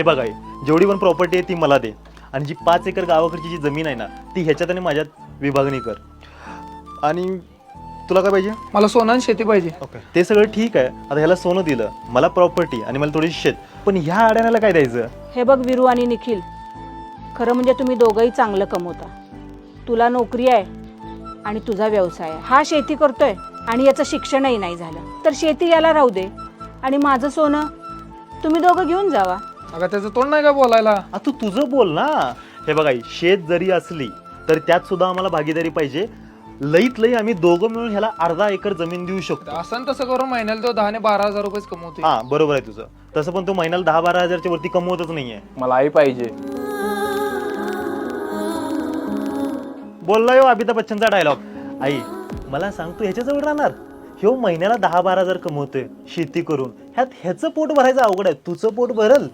हे बघा जेवढी पण प्रॉपर्टी आहे ती मला दे आणि जी 5 एकर गावाकडची जी जमीन आहे ना ती ह्याच्यात आणि माझ्यात विभागणी कर. आणि तुला काय पाहिजे? मला सोनं आणि शेती पाहिजे. ओके ते सगळं ठीक आहे. आता ह्याला सोनं दिलं, मला प्रॉपर्टी आणि मला थोडी शेत, पण ह्या अड्याण्याला काय द्यायचं? हे बघ विरू आणि निखिल, खरं म्हणजे तुम्ही दोघंही चांगलं कमवता. तुला नोकरी आहे आणि तुझा व्यवसाय आहे. हा शेती करतोय आणि याचं शिक्षणही नाही झालं, तर शेती याला राहू दे आणि माझं सोनं तुम्ही दोघं घेऊन जावा. अगं त्याचं तोंड नाही का बोलायला? तू तुझं बोल ना. हे बघा शेत जरी असली तर त्यात सुद्धा आम्हाला भागीदारी पाहिजे. लईत लई आम्ही दोघं मिळून ह्याला अर्धा एकर जमीन देऊ शकतो. असं तसं करून महिन्याला तो 10 ने 12,000 रुपये कमवते. हा बरोबर आहे तुझं. तसं पण तो महिन्याला 10-12 हजारच्या वरती कमवतच नाहीये. मला आई पाहिजे. बोलला अमिताभ बच्चनचा डायलॉग. आई मला सांग तू ह्याच्याजवळ राहणार? ह्यो महिन्याला 10-12 हजार कमवतोय शेती करून, ह्यात ह्याचं पोट भरायचं अवघड आहे, तुझं पोट भरल?